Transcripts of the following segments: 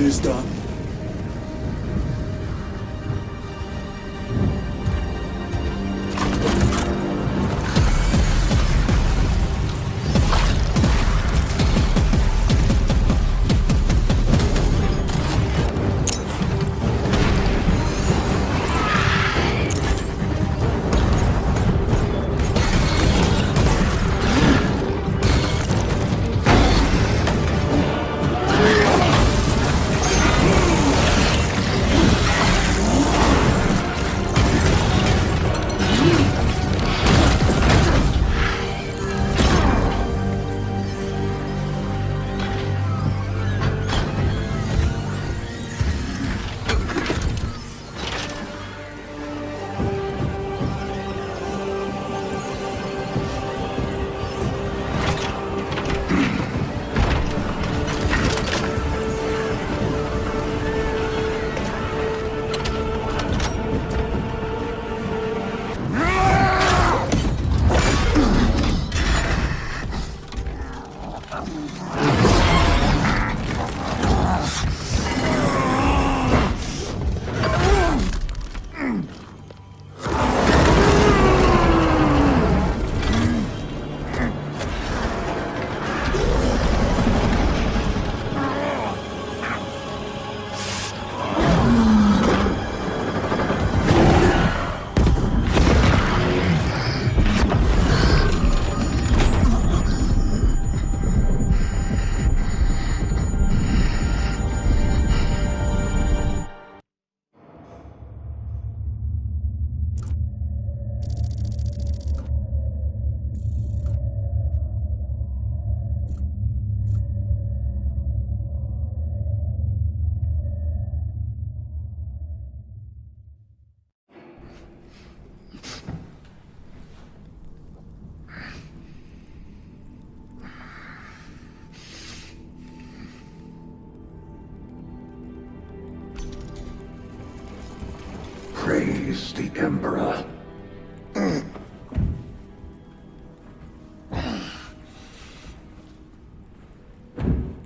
is done. Praise the Emperor.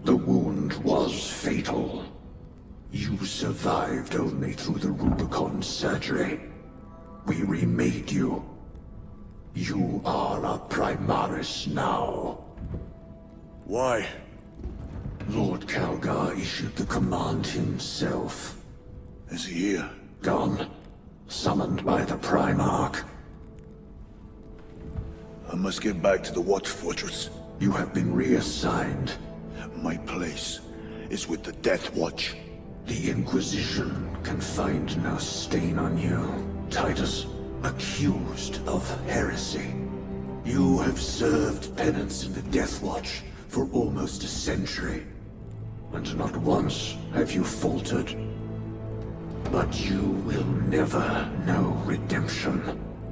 The wound was fatal. You survived only through the Rubicon surgery. We remade you. You are a Primaris now. Why? Lord Calgar issued the command himself. Is he here? Gone. Summoned by the Primarch. I must get back to the Watch Fortress. You have been reassigned. My place is with the Death Watch. The Inquisition can find no stain on you, Titus. Accused of heresy. You have served penance in the Death Watch for almost a century. And not once have you faltered. But you will never know redemption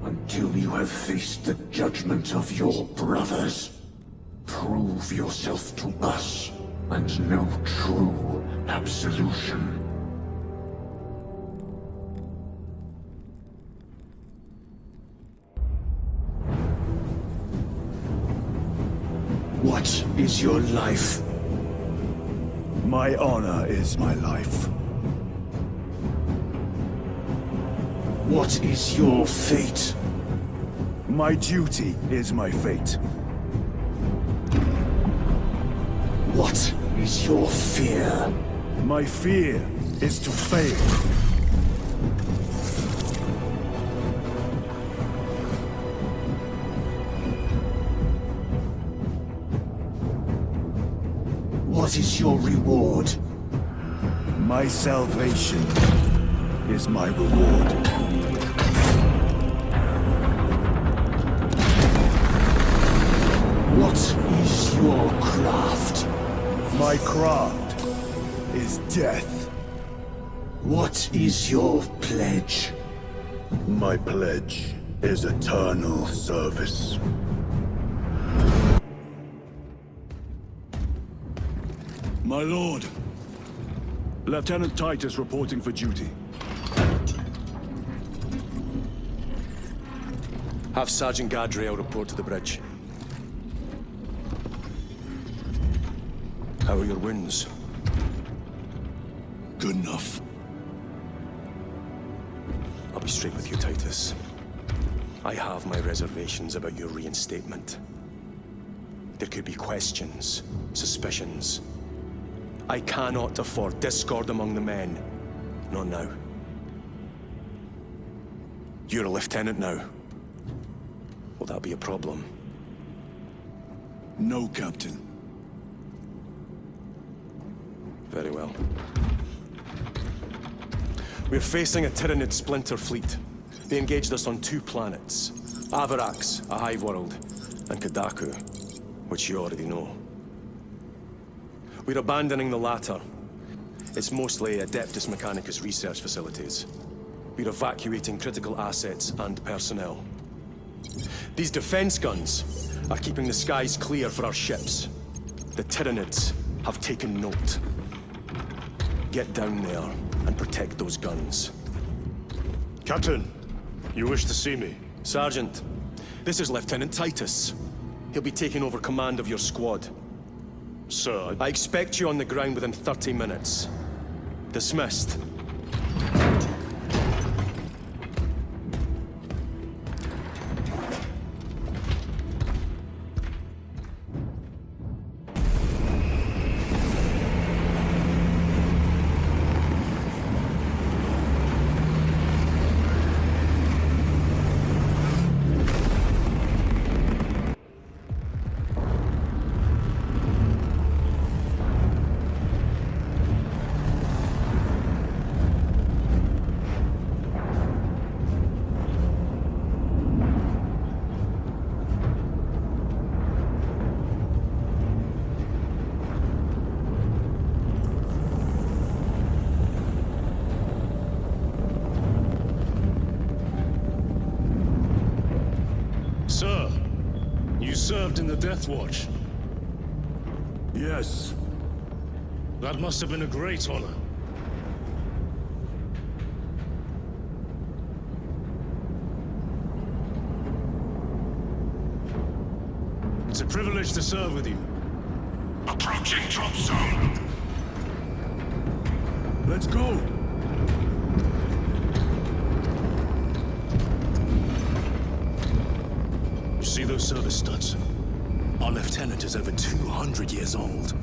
until you have faced the judgment of your brothers. Prove yourself to us and know true absolution. What is your life? My honor is my life. What is your fate? My duty is my fate. What is your fear? My fear is to fail. What is your reward? My salvation is my reward. What is your craft? My craft is death. What is your pledge? My pledge is eternal service. My lord. Lieutenant Titus reporting for duty. Have Sergeant Gadriel report to the bridge. How are your wounds? good enough. I'll be straight with you, Titus. I have my reservations about your reinstatement. There could be questions, suspicions. I cannot afford discord among the men. Not now. You're a lieutenant now. Will that be a problem? No, Captain. Very well. We're facing a Tyranid splinter fleet. They engaged us on 2 planets. Avarax, a hive world, and Kadaku, which you already know. We're abandoning the latter. It's mostly Adeptus Mechanicus research facilities. We're evacuating critical assets and personnel. These defense guns are keeping the skies clear for our ships. The Tyranids have taken note. Get down there and protect those guns. Captain, you wish to see me? Sergeant, this is Lieutenant Titus. He'll be taking over command of your squad. Sir, I expect you on the ground within 30 minutes. Dismissed. Sir, you served in the Death Watch. Yes. That must have been a great honor. It's a privilege to serve with you. Approaching drop zone. Let's go! See those service studs? Our lieutenant is over 200 years old.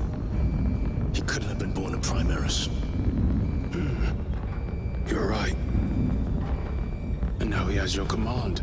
He couldn't have been born a Primaris. You're right. And now he has your command.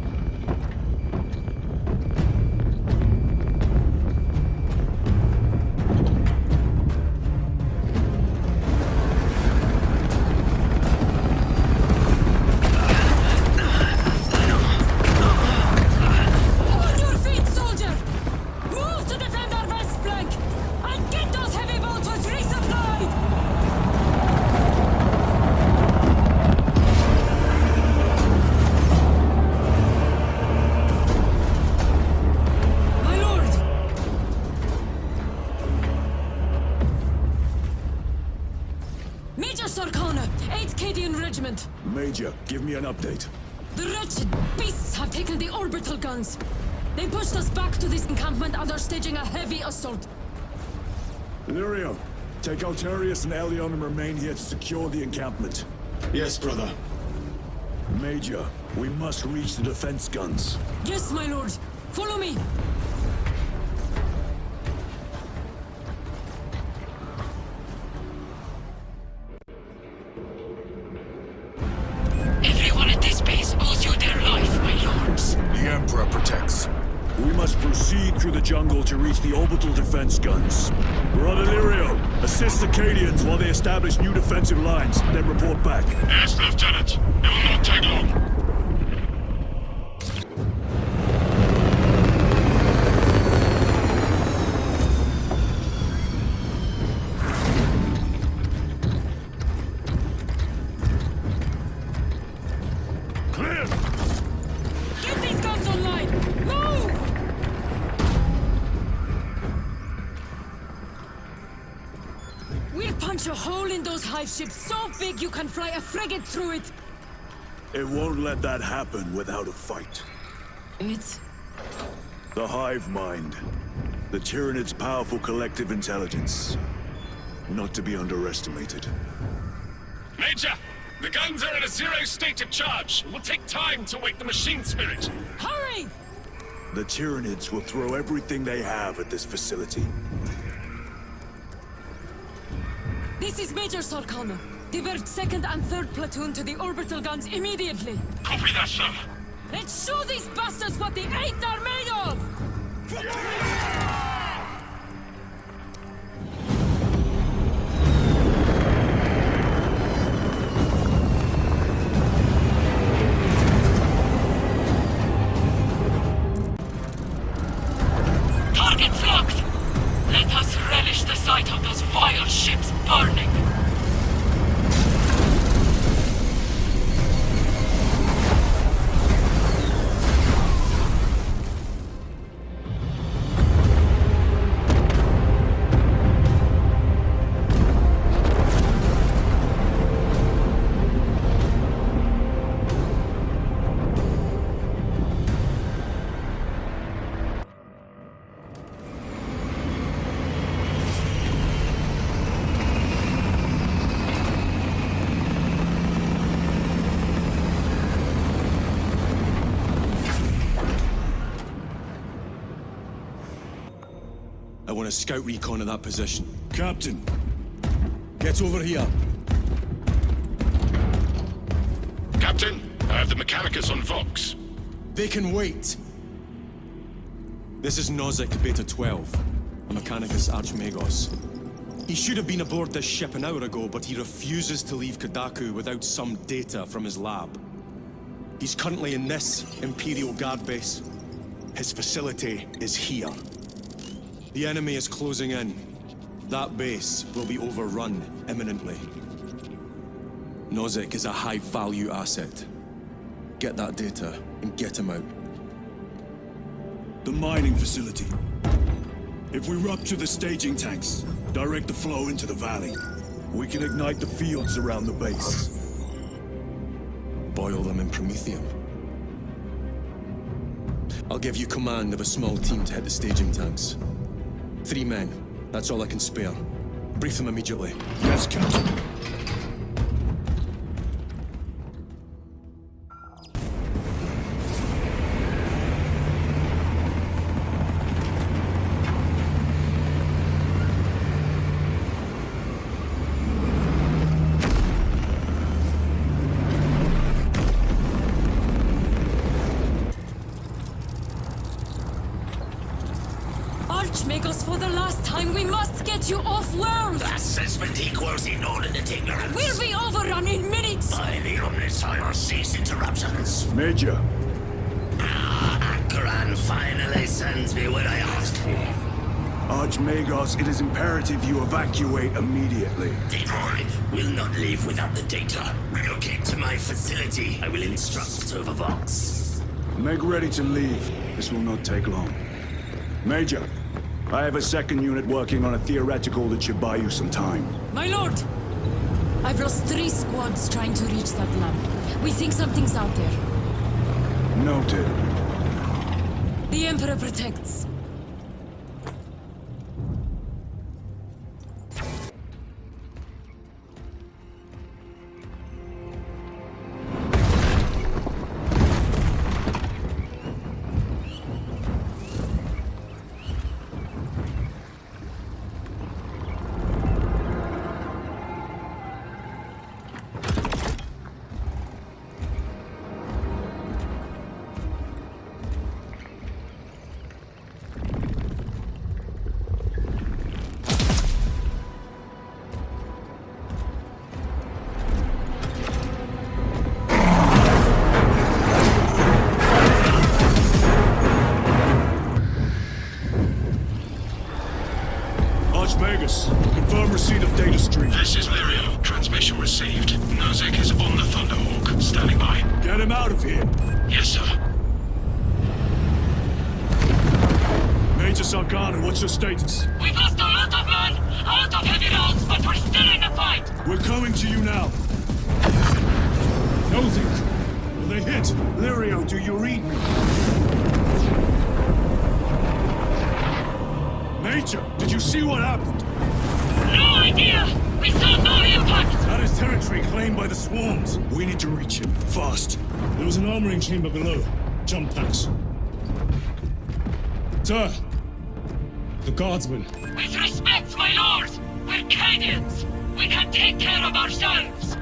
Major, give me an update. The wretched beasts have taken the orbital guns. They pushed us back to this encampment and are staging a heavy assault. Lirio, take Altarius and Elion and remain here to secure the encampment. Yes, brother. Major, we must reach the defense guns. Yes, my lord. Follow me. Everyone at this base owes you their life, my lords. The Emperor protects. We must proceed through the jungle to reach the orbital defense guns. Brother Lirio, assist the Cadians while they establish new defensive lines, then report back. Yes, Lieutenant. It will not take long. Clear! Get these guns online! Move! We'll punch a hole in those hive ships so big you can fly a frigate through it! It won't let that happen without a fight. It's... The hive mind. The Tyranid's powerful collective intelligence. Not to be underestimated. Major, the guns are in a zero state of charge. It will take time to wake the machine spirit. Hurry! The Tyranids will throw everything they have at this facility. This is Major Sarkano. Divert 2nd and 3rd platoon to the orbital guns immediately. Copy that, sir. Let's show these bastards what the 8th are made of! Target's locked! Let us relish the sight of those vile ships burning! I want a scout recon of that position. Captain, Get over here. Captain, I have the Mechanicus on Vox. They can wait. This is Nozick Beta 12, a Mechanicus Archmagos. He should have been aboard this ship an hour ago, but he refuses to leave Kadaku without some data from his lab. He's currently in this Imperial Guard base. His facility is here. The enemy is closing in. That base will be overrun imminently. Nozick is a high-value asset. Get that data and get him out. the mining facility. If we rupture the staging tanks, direct the flow into the valley, we can ignite the fields around the base. Boil them in promethium. I'll give you command of a small team to hit the staging tanks. 3 men. That's all I can spare. Brief them immediately. Yes, Captain. Archmagos, for the last time, we must get you off-world! Assessment equals inordinate ignorance. We'll be overrun in minutes! By the Omnissiah, cease interruptions. Major, Akran finally sends me what I asked for. Archmagos, it is imperative you evacuate immediately. Detroit will not leave without the data. Relocate to my facility. I will instruct over Vox. Make ready to leave. This will not take long. Major, I have a second unit working on a theoretical that should buy you some time. My lord! I've lost 3 squads trying to reach that lab. We think something's out there. Noted. The Emperor protects. Archmagus, confirm receipt of data stream. This is Lirio. Transmission received. Nozick is on the Thunderhawk. Standing by. Get him out of here. Yes, sir. Major Sarkano, what's your status? We've lost a lot of men, a lot of heavy rounds, but we're still in the fight! We're coming to you now. Nozick, will they hit? Lirio, do you read me? Major, did you see what happened? No idea! We saw no impact! That is territory claimed by the swarms. We need to reach him, fast. There was an armoring chamber below. Jump packs. Sir! The guardsmen. With respect, my lord! We're Cadians! We can take care of ourselves!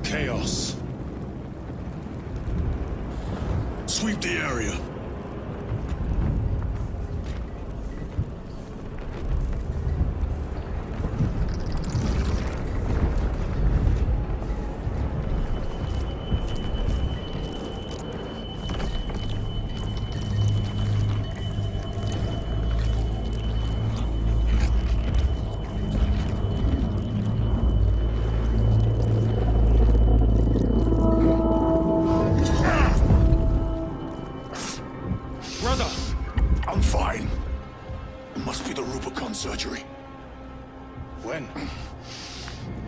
Chaos. Sweep the area. I'm fine. It must be the Rubicon surgery. When?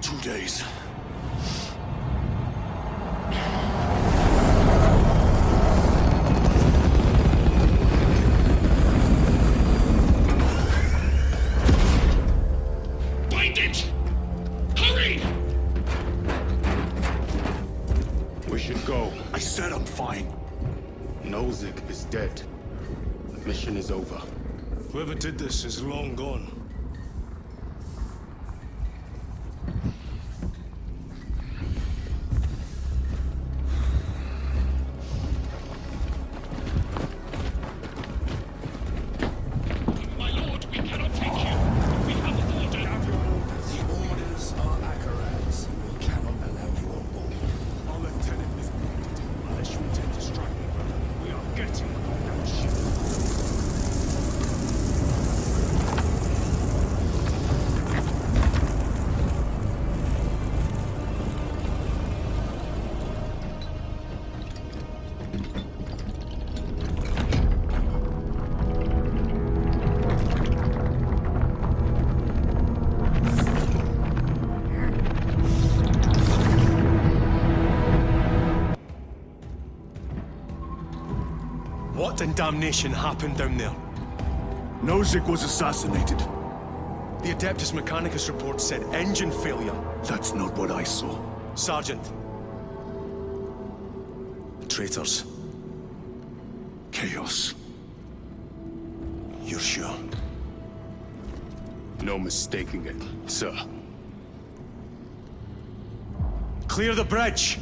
2 days. Find it! Hurry! We should go. I said I'm fine. Nozick is dead. The mission is over. Whoever did this is long gone. My lord, we cannot take you. We have an order. The orders are Akarans. We cannot allow you on board. Our lieutenant is wounded. Unless you intend to strike me, brother, we are getting on that ship. What in damnation happened down there? Nozick was assassinated. The Adeptus Mechanicus report said engine failure. That's not what I saw. Sergeant. Traitors. Chaos. You're sure? No mistaking it, sir. Clear the bridge!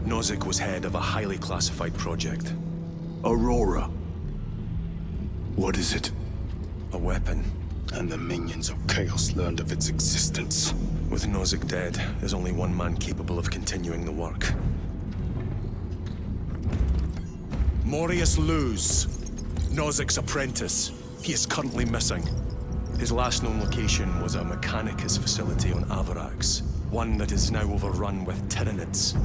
Nozick was head of a highly classified project. Aurora. What is it? A weapon. And the minions of Chaos learned of its existence. With Nozick dead, there's only one man capable of continuing the work. Morius Luz, Nozick's apprentice. He is currently missing. His last known location was a Mechanicus facility on Avarax, one that is now overrun with Tyranids.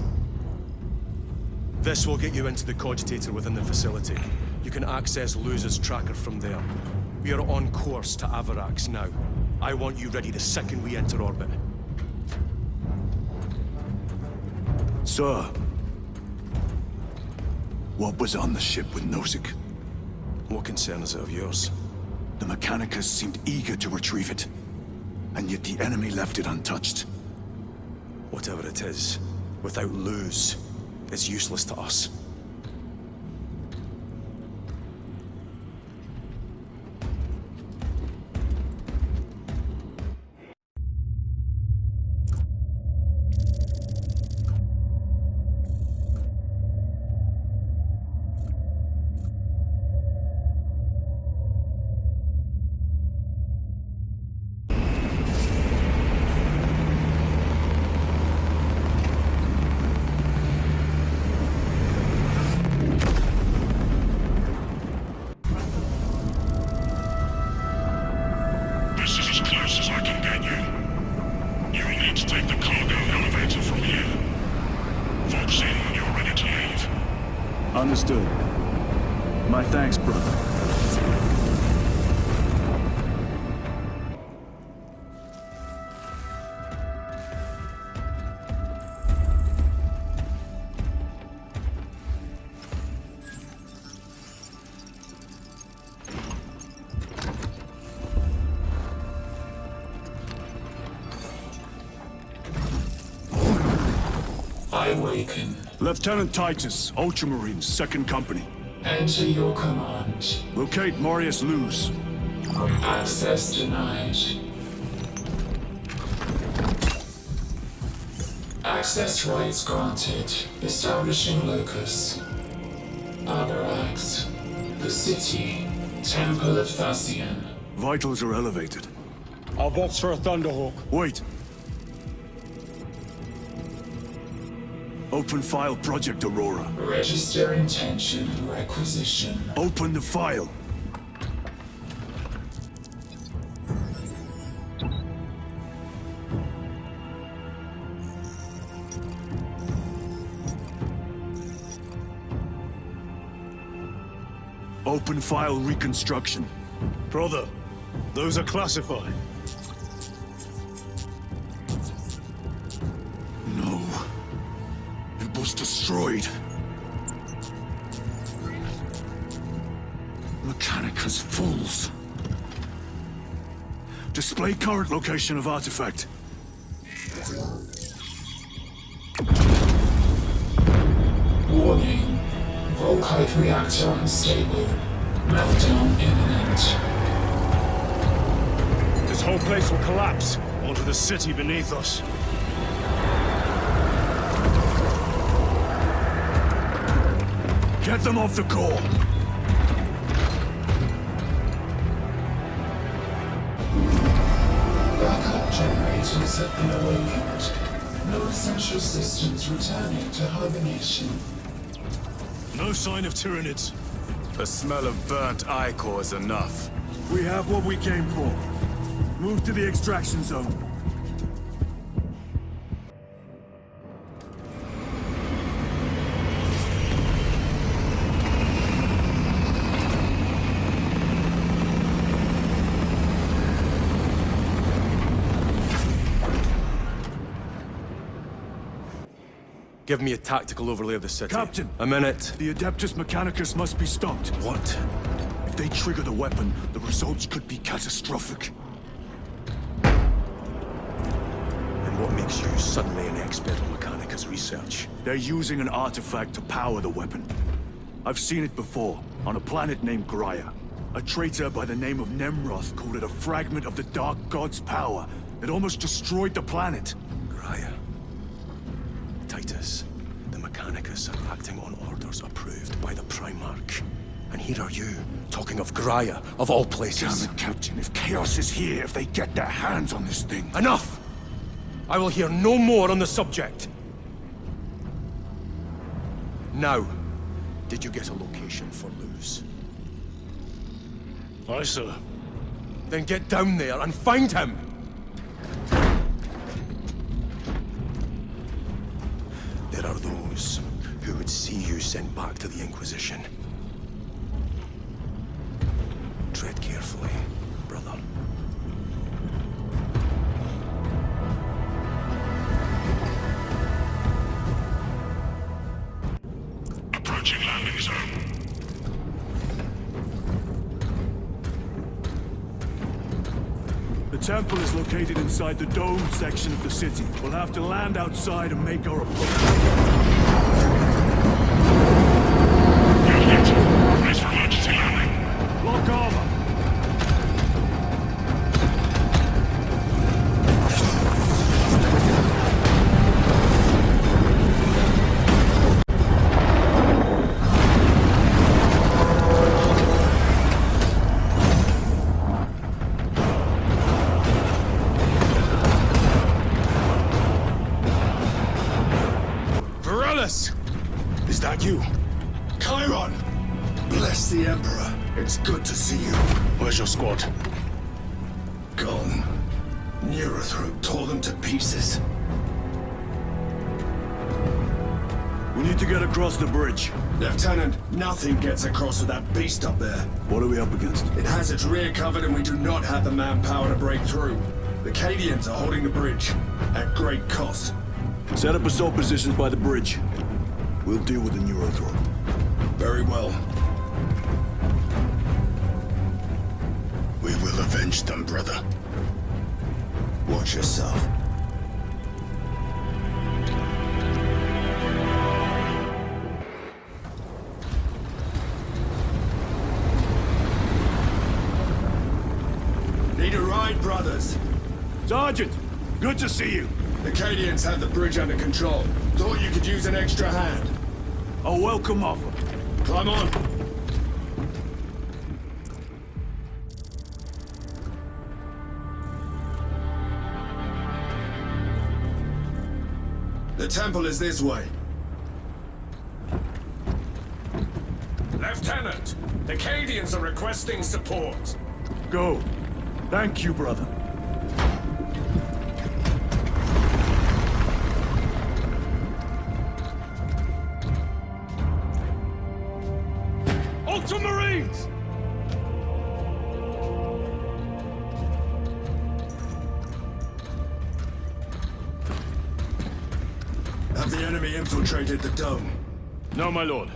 This will get you into the cogitator within the facility. You can access Luz's tracker from there. We are on course to Avarax now. I want you ready the second we enter orbit. Sir. What was on the ship with Nozick? What concern is it of yours? The Mechanicus seemed eager to retrieve it. And yet the enemy left it untouched. Whatever it is, without Luz, it's useless to us. Understood. My thanks, brother. I awaken. Lieutenant Titus, Ultramarines, 2nd Company. Enter your command. Locate Marius Luz. Access denied. Access rights granted. Establishing locus. Abarax. The city. Temple of Thasian. Vitals are elevated. I'll box for a Thunderhawk. Wait. Open file Project Aurora. Register intention requisition. Open the file. Open file reconstruction. Brother, those are classified. No. It was destroyed. Mechanicus fools. Display current location of artifact. Warning. Volkite reactor unstable. Meltdown imminent. This whole place will collapse onto the city beneath us. Get them off the core. Backup generators have been awakened. No essential systems returning to hibernation. No sign of Tyranids. The smell of burnt ichor is enough. We have what we came for. Move to the extraction zone. Give me a tactical overlay of the city. Captain! A minute. The Adeptus Mechanicus must be stopped. What? If they trigger the weapon, the results could be catastrophic. And what makes you suddenly an expert on Mechanicus research? They're using an artifact to power the weapon. I've seen it before, on a planet named Graia. A traitor by the name of Nemroth called it a fragment of the Dark God's power that almost destroyed the planet. Graia. Titus, the Mechanicus are acting on orders approved by the Primarch. And here are you, talking of Graia, of all places. Damn it, Captain. If Chaos is here, if they get their hands on this thing... Enough! I will hear no more on the subject. Now, did you get a location for Luz? Aye, sir. Then get down there and find him! There are those who would see you sent back to the Inquisition. Tread carefully, brother. Approaching landing zone. The temple is located inside the dome section of the city. We'll have to land outside and make our approach. Unit, brace for emergency landing. Lock armor! Is that you? Chiron! Bless the Emperor. It's good to see you. Where's your squad? Gone. Neurothroat tore them to pieces. We need to get across the bridge. Lieutenant, nothing gets across with that beast up there. What are we up against? It has its rear covered and we do not have the manpower to break through. The Cadians are holding the bridge, at great cost. Set up assault positions by the bridge. We'll deal with the Neurothrow. Very well. We will avenge them, brother. Watch yourself. Need a ride, brothers? Sergeant, good to see you. The Cadians have the bridge under control. Thought you could use an extra hand. A welcome offer. Climb on. The temple is this way. Lieutenant, the Cadians are requesting support. Go. Thank you, brother. Ultramarines! Have the enemy infiltrated the dome? No, my lord.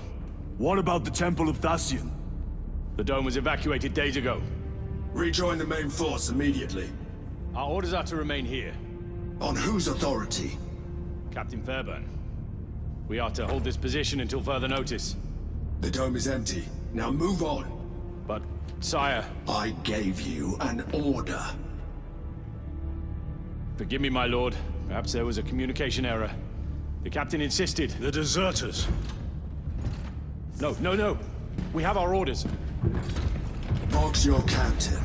What about the Temple of Thasian? The dome was evacuated days ago. Rejoin the main force immediately. Our orders are to remain here. On whose authority? Captain Fairburn. We are to hold this position until further notice. The dome is empty. Now move on. But, sire... I gave you an order. Forgive me, my lord. Perhaps there was a communication error. The captain insisted. The deserters. No. We have our orders. Vox your captain.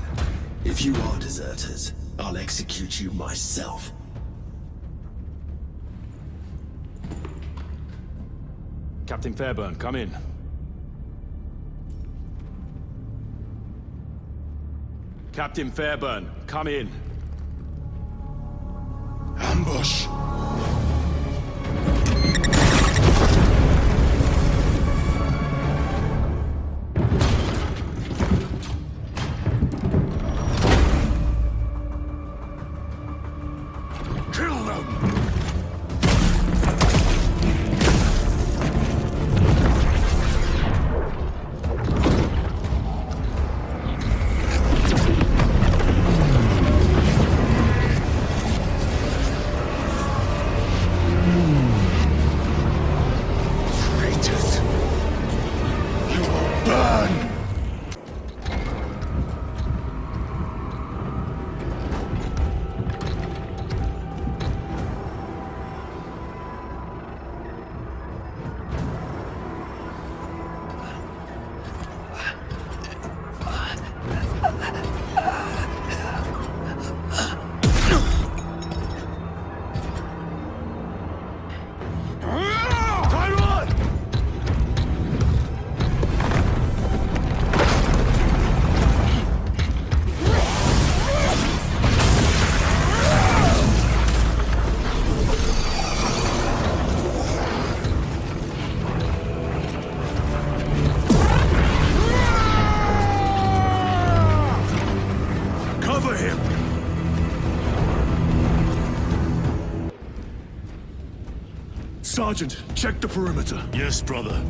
If you are deserters, I'll execute you myself. Captain Fairburn, come in. Captain Fairburn, come in. Ambush! Kill them! Traitors! You will burn! Cover him! Sergeant, check the perimeter. Yes, brother.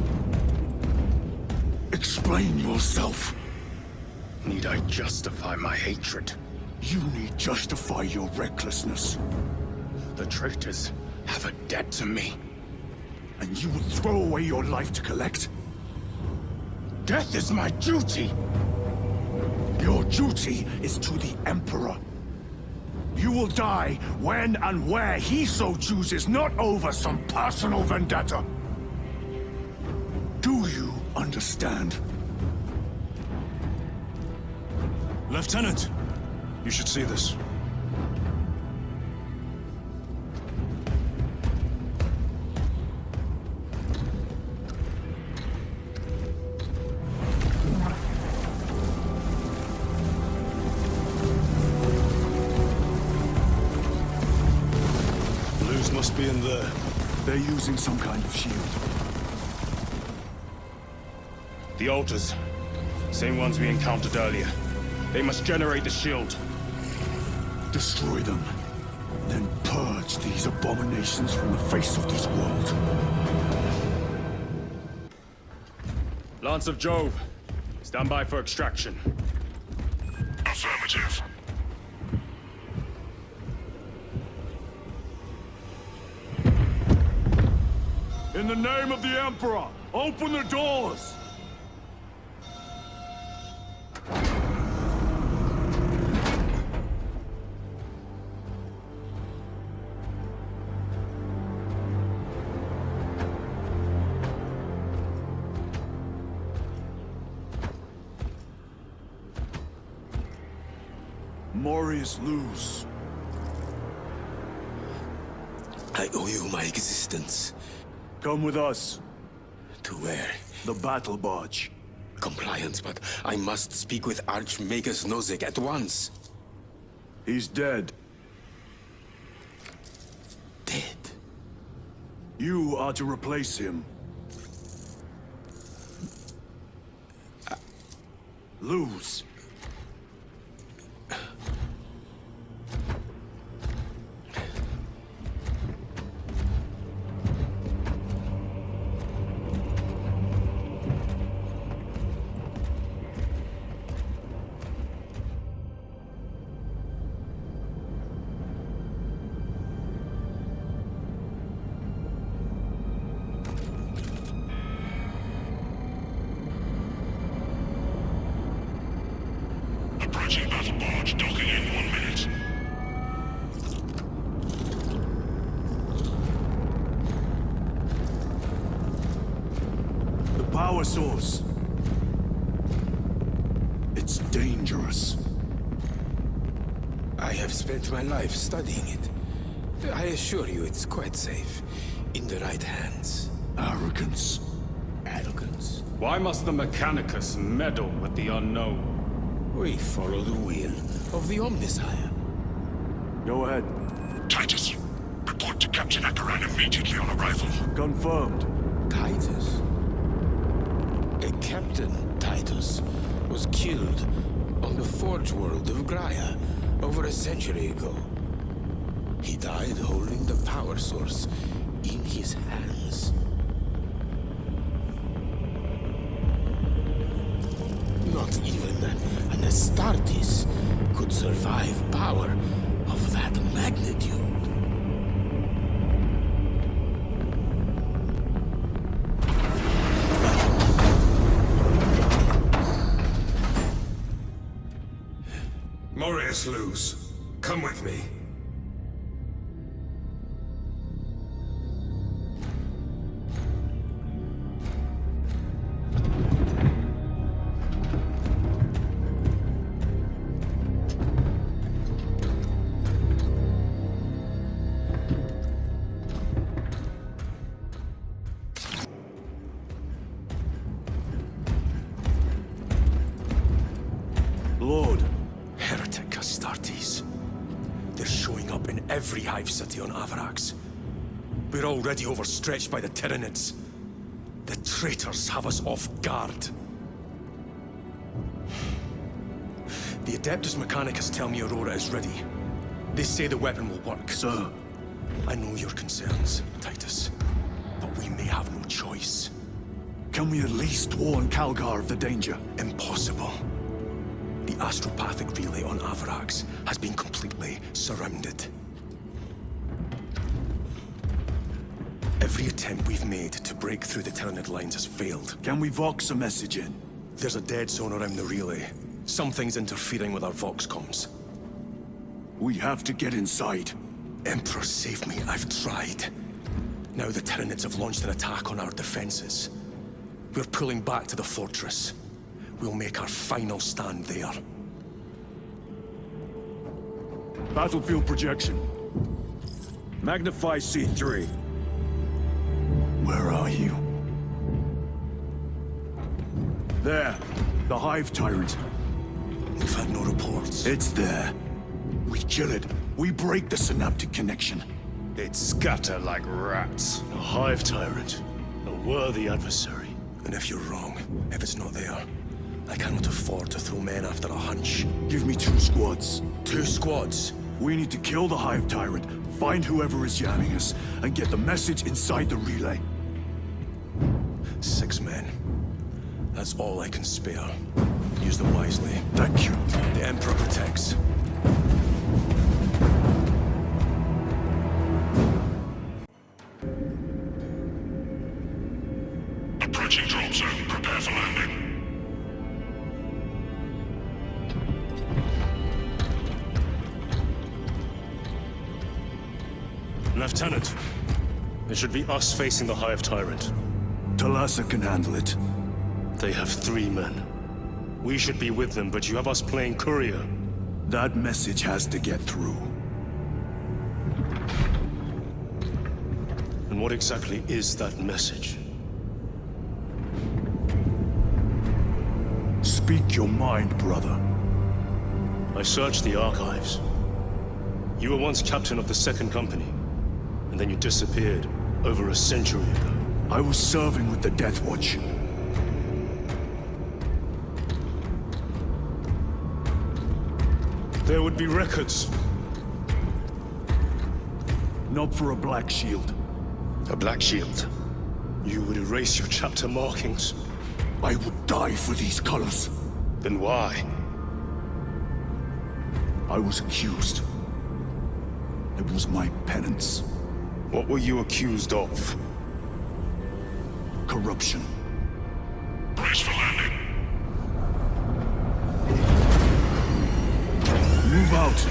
Explain yourself. Need I justify my hatred? You need justify your recklessness. The traitors have a debt to me. And you would throw away your life to collect? Death is my duty! Your duty is to the Emperor. You will die when and where he so chooses, not over some personal vendetta. Do you understand? Lieutenant! You should see this. Blues must be in there. They're using some kind of shield. The altars. Same ones we encountered earlier. They must generate the shield. Destroy them. Then purge these abominations from the face of this world. Lance of Jove. Stand by for extraction. Affirmative. In the name of the Emperor, open the doors! Morius lose. I owe you my existence. Come with us. To where? The battle barge. Compliance, but I must speak with Archmagus Nozick at once. He's dead. Dead? You are to replace him. Lose. Approaching battle barge, docking in 1 minute. The power source. It's dangerous. I have spent my life studying it. I assure you it's quite safe. In the right hands. Arrogance. Arrogance? Why must the Mechanicus meddle with the unknown? We follow the will of the Omnisire. Go ahead. Titus, report to Captain Akaran immediately on arrival. Confirmed. Titus? A Captain Titus was killed on the Forge world of Graia over a century ago. He died holding the power source in his hands. Not even an Astartes could survive power of that magnitude. Morius lose. Come with me. Lord. Heretic Astartes. They're showing up in every hive city on Avarax. We're already overstretched by the Tyranids. The traitors have us off guard. The Adeptus Mechanicus tell me Aurora is ready. They say the weapon will work. Sir. I know your concerns, Titus. But we may have no choice. Can we at least warn Calgar of the danger? Impossible. The astropathic relay on Avarax has been completely surrounded. Every attempt we've made to break through the Tyranid lines has failed. Can we vox a message in? There's a dead zone around the relay. Something's interfering with our vox comms. We have to get inside. Emperor, save me. I've tried. Now the Tyranids have launched an attack on our defenses. We're pulling back to the fortress. We'll make our final stand there. Battlefield projection. Magnify C3. Where are you? There. The Hive Tyrant. We've had no reports. It's there. We kill it. We break the synaptic connection. They'd scatter like rats. A Hive Tyrant. A worthy adversary. And if you're wrong, if it's not there, I cannot afford to throw men after a hunch. Give me 2 squads. 2 squads? We need to kill the Hive Tyrant, find whoever is jamming us, and get the message inside the relay. 6 men. That's all I can spare. Use them wisely. Thank you. The Emperor protects. Approaching drop zone. Prepare for landing. Lieutenant, it should be us facing the Hive Tyrant. Talassa can handle it. They have 3 men. We should be with them, but you have us playing courier. That message has to get through. And what exactly is that message? Speak your mind, brother. I searched the archives. You were once captain of the 2nd Company, and then you disappeared over a century ago. I was serving with the Death Watch. There would be records. Not for a Black Shield. A Black Shield? You would erase your chapter markings. I would die for these colors. Then why? I was accused. It was my penance. What were you accused of? Corruption. Brace for landing. Move out.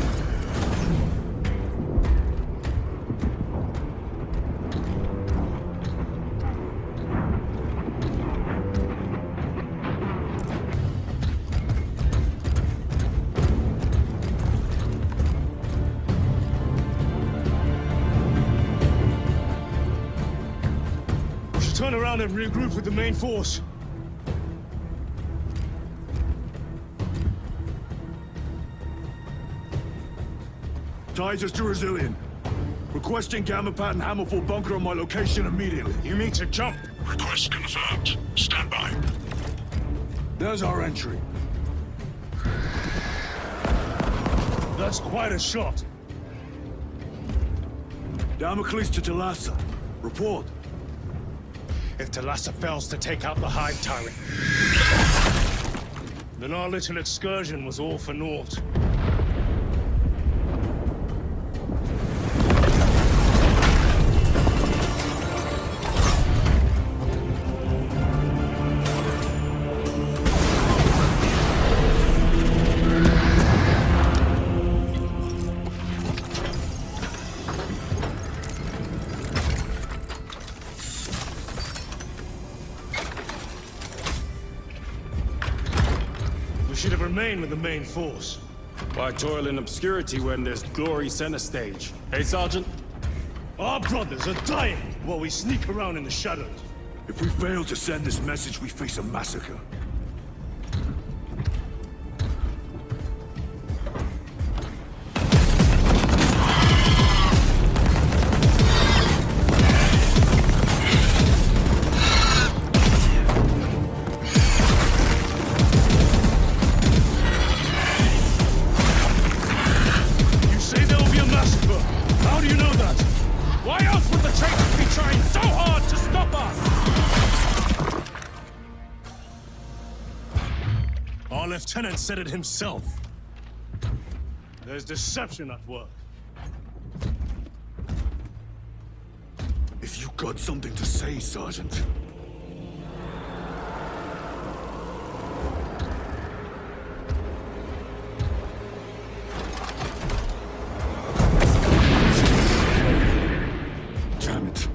We should turn around and regroup with the main force. Titus to Resilient. Requesting Gamma Pad and Hammerfall bunker on my location immediately. You mean to jump? Request confirmed. Stand by. There's our entry. That's quite a shot. Damocles to Talassa. Report. If Talassa fails to take out the Hive Tyrant, then our little excursion was all for naught. We should have remained with the main force. Why toil in obscurity when there's glory center stage? Hey, Sergeant? Our brothers are dying while we sneak around in the shadows. If we fail to send this message, we face a massacre. You say there will be a massacre. How do you know that? Why else would the traitors be trying so hard to stop us? Our lieutenant said it himself. There's deception at work. If you got something to say, Sergeant. Damn it.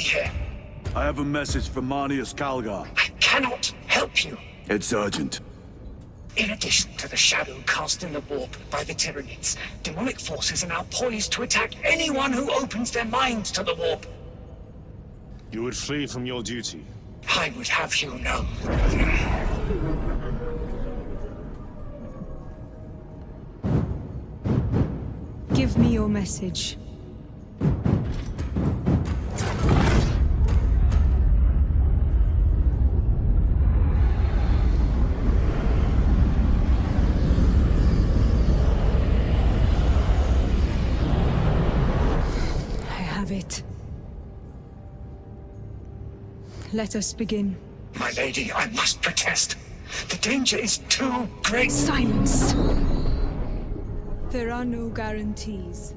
here. I have a message from Marnius Calgar. I cannot help you. It's urgent. In addition to the shadow cast in the warp by the Tyranids, demonic forces are now poised to attack anyone who opens their mind to the warp. You would flee from your duty. I would have you know. Give me your message. I have it. Let us begin. My lady, I must protest. The danger is too great. Silence! There are no guarantees.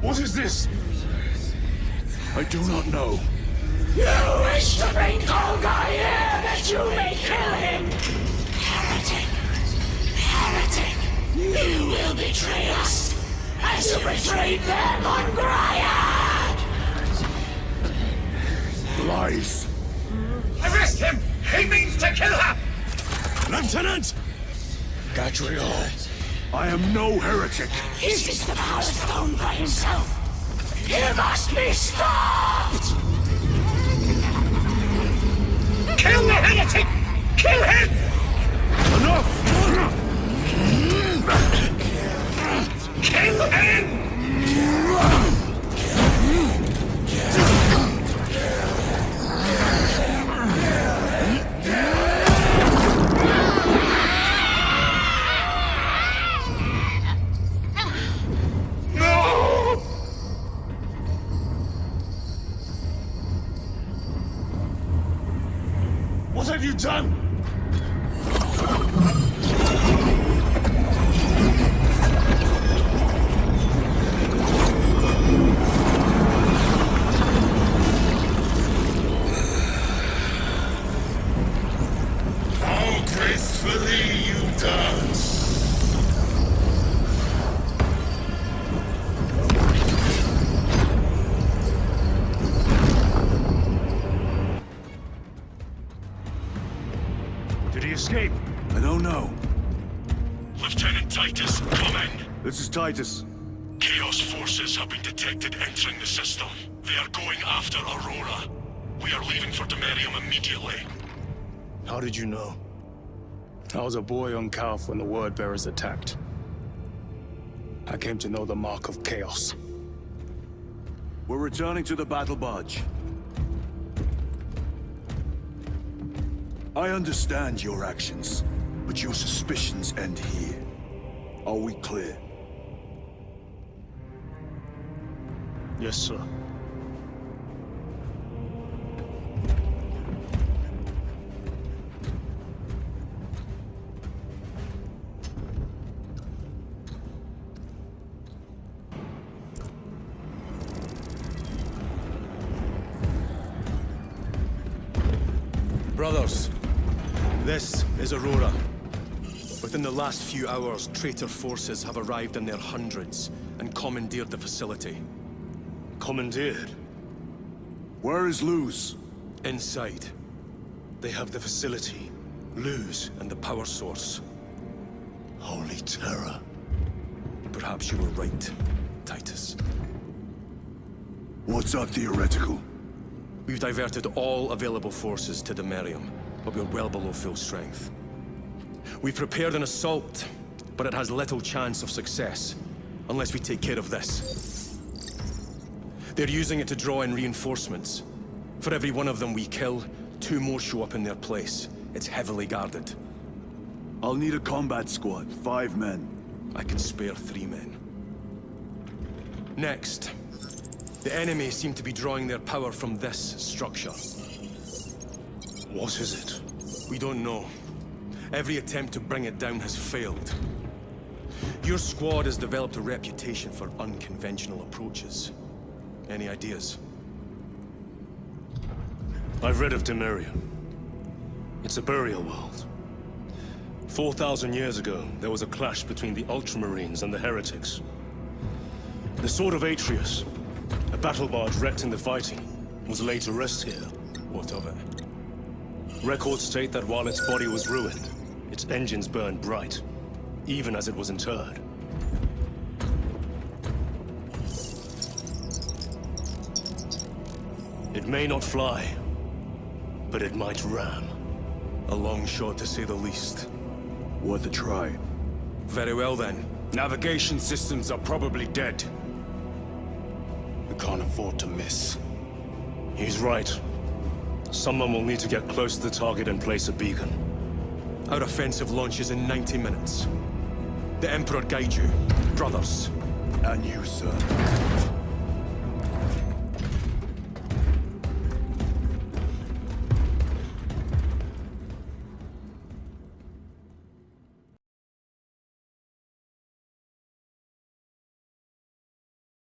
What is this? I do not know. You wish to bring Kolgar here that you may kill him! Heretic! Heretic! You will betray us as you betrayed them on Graia! Lies. Arrest him! He means to kill her! Lieutenant! Gadriel, I am no heretic. Uses the power stone by himself! He must be stopped! Kill the heretic! Kill him! Enough! Kill him! What have you done? How gracefully you dance! Did he escape? I don't know. Lieutenant Titus, come in. This is Titus. Chaos forces have been detected entering the system. They are going after Aurora. We are leaving for Demerium immediately. How did you know? I was a boy on Calf when the Word Bearers attacked. I came to know the mark of chaos. We're returning to the battle barge. I understand your actions, but your suspicions end here. Are we clear? Yes, sir. Brothers, This is Aurora. Within the last few hours, traitor forces have arrived in their hundreds and commandeered the facility. Commandeered? Where is Luz? Inside. They have the facility, Luz, and the power source. Holy terror. Perhaps you were right, Titus. What's our theoretical? We've diverted all available forces to Demerium, but we're well below full strength. We've prepared an assault, but it has little chance of success, unless we take care of this. They're using it to draw in reinforcements. For every one of them we kill, 2 more show up in their place. It's heavily guarded. I'll need a combat squad, 5 men. I can spare 3 men. Next, the enemy seem to be drawing their power from this structure. What is it? We don't know. Every attempt to bring it down has failed. Your squad has developed a reputation for unconventional approaches. Any ideas? I've read of Demerium. It's a burial world. 4,000 years ago, there was a clash between the Ultramarines and the Heretics. The Sword of Atreus, a battle barge wrecked in the fighting, was laid to rest here. What of it? Records state that while its body was ruined, its engines burned bright, even as it was interred. It may not fly, but it might ram. A long shot, to say the least. Worth a try. Very well, then. Navigation systems are probably dead. We can't afford to miss. He's right. Someone will need to get close to the target and place a beacon. Our offensive launches in 90 minutes. The Emperor guide you, brothers. And you, sir.